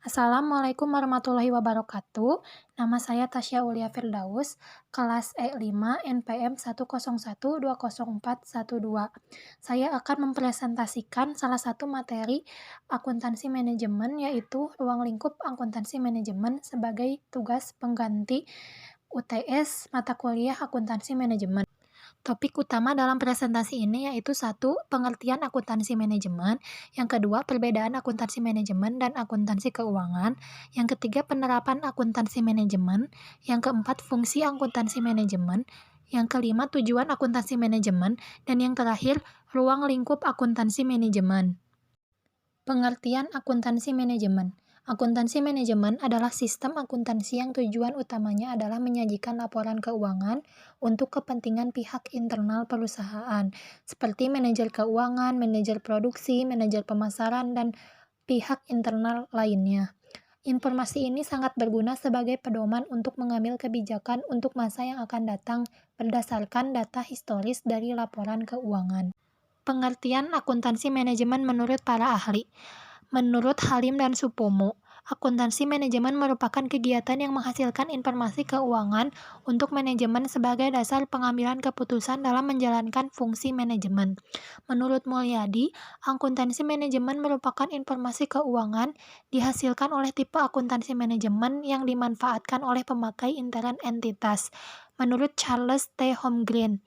Assalamualaikum warahmatullahi wabarakatuh. Nama saya Tasya Aulia Firdaus, kelas E5 NPM 101204112. Saya akan mempresentasikan salah satu materi akuntansi manajemen, yaitu ruang lingkup akuntansi manajemen sebagai tugas pengganti UTS mata kuliah akuntansi manajemen. Topik utama dalam presentasi ini yaitu satu, pengertian akuntansi manajemen, yang kedua, perbedaan akuntansi manajemen dan akuntansi keuangan, yang ketiga, penerapan akuntansi manajemen, yang keempat, fungsi akuntansi manajemen, yang kelima, tujuan akuntansi manajemen, dan yang terakhir, ruang lingkup akuntansi manajemen. Pengertian akuntansi manajemen. Akuntansi manajemen adalah sistem akuntansi yang tujuan utamanya adalah menyajikan laporan keuangan untuk kepentingan pihak internal perusahaan, seperti manajer keuangan, manajer produksi, manajer pemasaran, dan pihak internal lainnya. Informasi ini sangat berguna sebagai pedoman untuk mengambil kebijakan untuk masa yang akan datang berdasarkan data historis dari laporan keuangan. Pengertian akuntansi manajemen menurut para ahli. Menurut Halim dan Supomo, akuntansi manajemen merupakan kegiatan yang menghasilkan informasi keuangan untuk manajemen sebagai dasar pengambilan keputusan dalam menjalankan fungsi manajemen. Menurut Mulyadi, akuntansi manajemen merupakan informasi keuangan dihasilkan oleh tipe akuntansi manajemen yang dimanfaatkan oleh pemakai intern entitas. Menurut Charles T. Holmgren,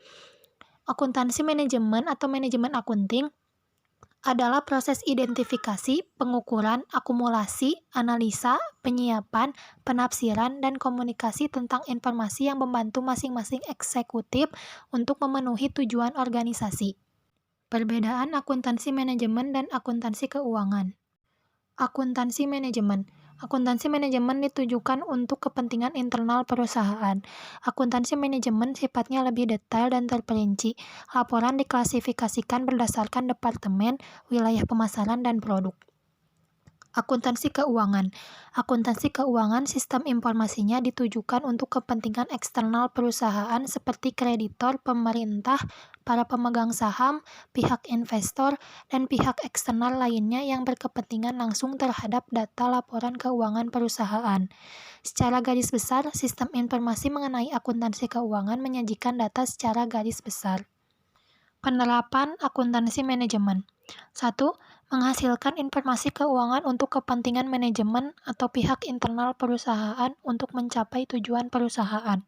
akuntansi manajemen atau manajemen akunting adalah proses identifikasi, pengukuran, akumulasi, analisa, penyiapan, penafsiran, dan komunikasi tentang informasi yang membantu masing-masing eksekutif untuk memenuhi tujuan organisasi. Perbedaan akuntansi manajemen dan akuntansi keuangan. Akuntansi manajemen. Akuntansi manajemen ditujukan untuk kepentingan internal perusahaan. Akuntansi manajemen sifatnya lebih detail dan terperinci. Laporan diklasifikasikan berdasarkan departemen, wilayah pemasaran, dan produk. Akuntansi keuangan. Akuntansi keuangan sistem informasinya ditujukan untuk kepentingan eksternal perusahaan seperti kreditor, pemerintah, para pemegang saham, pihak investor, dan pihak eksternal lainnya yang berkepentingan langsung terhadap data laporan keuangan perusahaan. Secara garis besar, sistem informasi mengenai akuntansi keuangan menyajikan data secara garis besar. Penerapan akuntansi manajemen. 1. Menghasilkan informasi keuangan untuk kepentingan manajemen atau pihak internal perusahaan untuk mencapai tujuan perusahaan.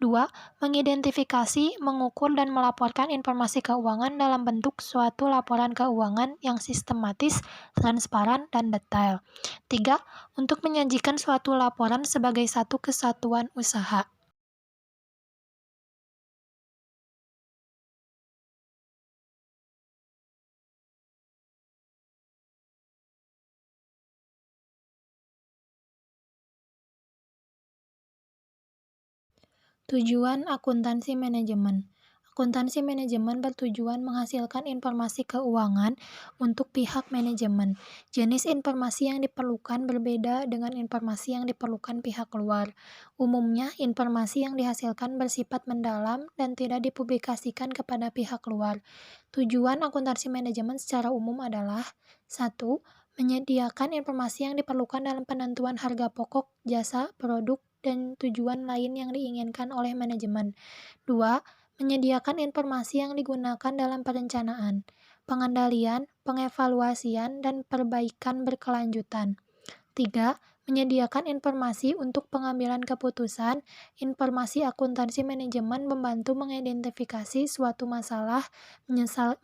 2. Mengidentifikasi, mengukur, dan melaporkan informasi keuangan dalam bentuk suatu laporan keuangan yang sistematis, transparan, dan detail. 3. Untuk menyajikan suatu laporan sebagai satu kesatuan usaha. Tujuan akuntansi manajemen. Akuntansi manajemen bertujuan menghasilkan informasi keuangan untuk pihak manajemen. Jenis informasi yang diperlukan berbeda dengan informasi yang diperlukan pihak luar. Umumnya, informasi yang dihasilkan bersifat mendalam dan tidak dipublikasikan kepada pihak luar. Tujuan akuntansi manajemen secara umum adalah 1. Menyediakan informasi yang diperlukan dalam penentuan harga pokok, jasa, produk, dan tujuan lain yang diinginkan oleh manajemen. 2. Menyediakan informasi yang digunakan dalam perencanaan, pengendalian, pengevaluasian, dan perbaikan berkelanjutan. 3. Menyediakan informasi untuk pengambilan keputusan. Informasi akuntansi manajemen membantu mengidentifikasi suatu masalah,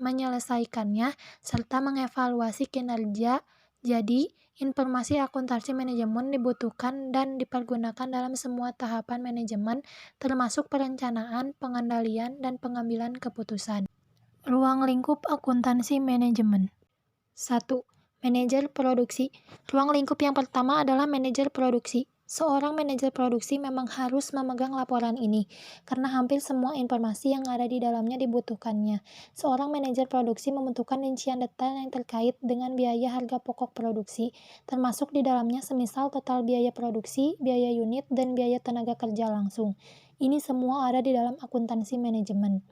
menyelesaikannya, serta mengevaluasi kinerja. Jadi, informasi akuntansi manajemen dibutuhkan dan dipergunakan dalam semua tahapan manajemen, termasuk perencanaan, pengendalian, dan pengambilan keputusan. Ruang lingkup akuntansi manajemen. 1. Manajer produksi. Ruang lingkup yang pertama adalah manajer produksi. Seorang manajer produksi memang harus memegang laporan ini, karena hampir semua informasi yang ada di dalamnya dibutuhkannya. Seorang manajer produksi membutuhkan rincian detail yang terkait dengan biaya harga pokok produksi, termasuk di dalamnya semisal total biaya produksi, biaya unit, dan biaya tenaga kerja langsung. Ini semua ada di dalam akuntansi manajemen.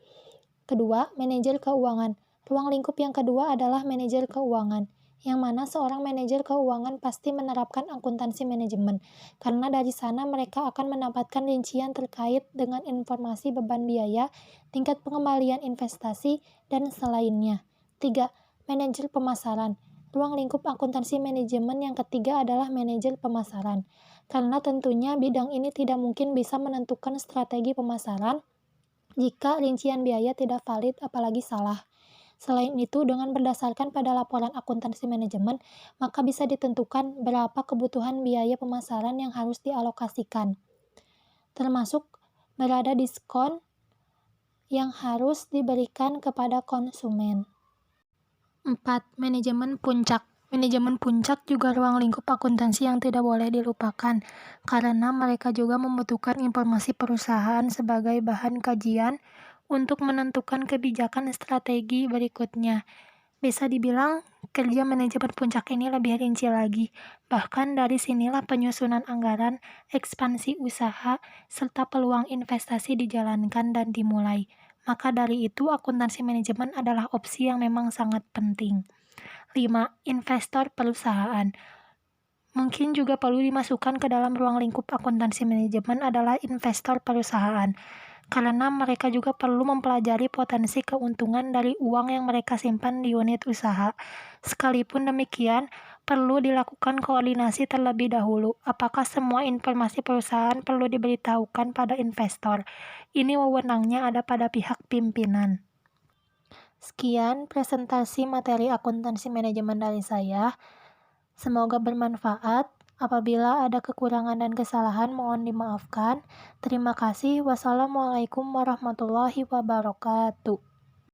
Kedua, manajer keuangan. Ruang lingkup yang kedua adalah manajer keuangan. yang mana seorang manajer keuangan pasti menerapkan akuntansi manajemen, karena dari sana mereka akan mendapatkan rincian terkait dengan informasi beban biaya, tingkat pengembalian investasi, dan selainnya. 3. Manajer pemasaran. Ruang lingkup akuntansi manajemen yang ketiga adalah manajer pemasaran, karena tentunya bidang ini tidak mungkin bisa menentukan strategi pemasaran jika rincian biaya tidak valid apalagi salah. Selain itu, dengan berdasarkan pada laporan akuntansi manajemen, maka bisa ditentukan berapa kebutuhan biaya pemasaran yang harus dialokasikan, termasuk berada diskon yang harus diberikan kepada konsumen. 4. Manajemen puncak. Manajemen puncak juga ruang lingkup akuntansi yang tidak boleh dilupakan, karena mereka juga membutuhkan informasi perusahaan sebagai bahan kajian untuk menentukan kebijakan strategi berikutnya. Bisa dibilang, kerja manajemen puncak ini lebih rinci lagi. Bahkan dari sinilah penyusunan anggaran, ekspansi usaha, serta peluang investasi dijalankan dan dimulai. Maka dari itu, akuntansi manajemen adalah opsi yang memang sangat penting. 5. Investor perusahaan. Mungkin juga perlu dimasukkan ke dalam ruang lingkup akuntansi manajemen adalah investor perusahaan, karena mereka juga perlu mempelajari potensi keuntungan dari uang yang mereka simpan di unit usaha. Sekalipun demikian, perlu dilakukan koordinasi terlebih dahulu. Apakah semua informasi perusahaan perlu diberitahukan pada investor? Ini wewenangnya ada pada pihak pimpinan. Sekian presentasi materi akuntansi manajemen dari saya. Semoga bermanfaat. Apabila ada kekurangan dan kesalahan, mohon dimaafkan. Terima kasih. Wassalamualaikum warahmatullahi wabarakatuh.